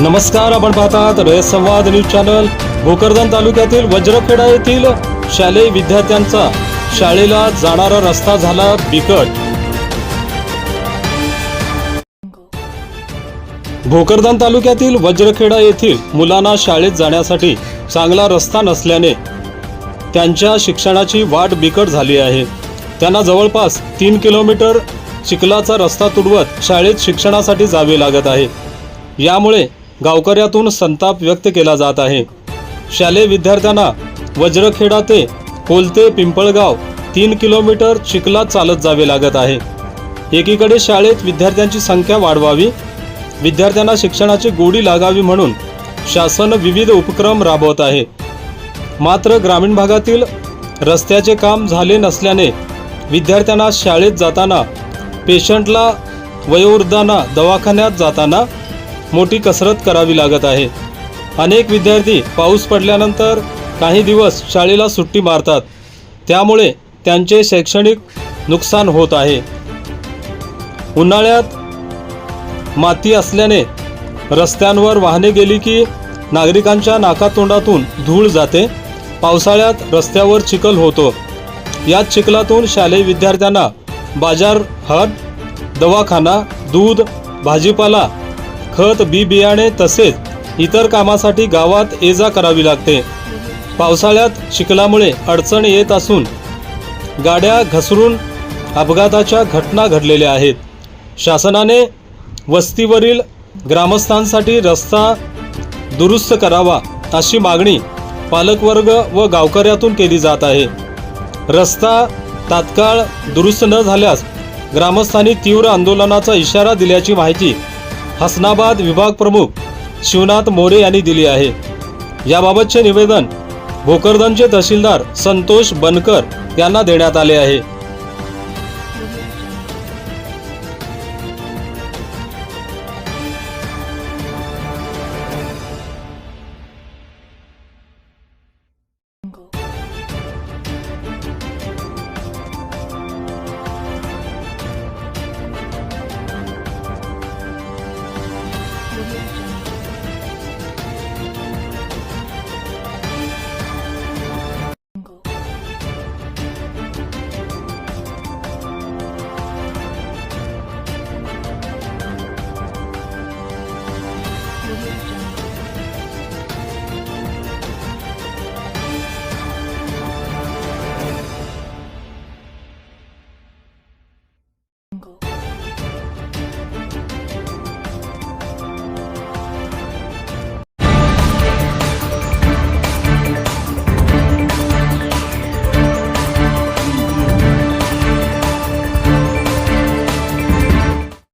नमस्कार, आपण पाहतात रयत संवाद न्यूज चॅनल। भोकरदन तालुक्यातील वज्रखेडा येथील शालेय विद्यार्थ्यांचा शाळेला जाणारा रस्ता झाला बिकट। भोकरदन तालुक्यातील वज्रखेडा येथील मुलांना शाळेत जाण्यासाठी चांगला रस्ता नसल्याने त्यांच्या शिक्षणाची वाट बिकट झाली आहे। त्यांना जवळपास 3 किलोमीटर चिखलाचा रस्ता तुडवत शाळेत शिक्षणासाठी जावे लागत आहे। यामुळे गावकऱ्यातून संताप व्यक्त केला जात आहे। शालेय विद्यार्थ्यांना वज्रखेडा ते कोलते पिंपळगाव 3 किलोमीटर चिखलात चालत जावे लागत आहे। एकीकडे शाळेत विद्यार्थ्यांची संख्या वाढवावी, विद्यार्थ्यांना शिक्षणाची गोडी लागावी म्हणून शासन विविध उपक्रम राबवत आहे। मात्र ग्रामीण भागातील रस्त्याचे काम झाले नसल्याने विद्यार्थ्यांना शाळेत जाताना, पेशंटला वयोवृद्धांना दवाखान्यात जाताना मोठी कसरत करावी लागत आहे। अनेक विद्यार्थी पाऊस पडल्यानंतर काही दिवस शाळेला सुट्टी मारतात, त्यामुळे त्यांचे शैक्षणिक नुकसान होत आहे। उन्हाळ्यात माती असल्याने रस्त्यांवर वाहने गेली की नागरिकांच्या नाकातोंडातून धूळ जाते। पावसाळ्यात रस्त्यावर चिखल होतो। याच चिखलातून शालेय विद्यार्थ्यांना बाजार हाट, दवाखाना, दूध, भाजीपाला, खत, बी बियाणे तसेच इतर कामासाठी गावात ये-जा करावी लागते। पावसाळ्यात चिखलामुळे अडचण येत असून गाड्या घसरून अपघाताच्या घटना घडलेल्या आहेत। शासनाने वस्तीवरील ग्रामस्थांसाठी रस्ता दुरुस्त करावा अशी मागणी पालकवर्ग व गावकऱ्यातून केली जात आहे। रस्ता तात्काळ दुरुस्त न झाल्यास ग्रामस्थांनी तीव्र आंदोलनाचा इशारा दिल्याची माहिती हसनाबाद विभाग प्रमुख शिवनाथ मोरे यांनी दिली आहे। याबाबतचे निवेदन भोकरदनचे तहसीलदार संतोष बनकर यांना देण्यात आले आहे।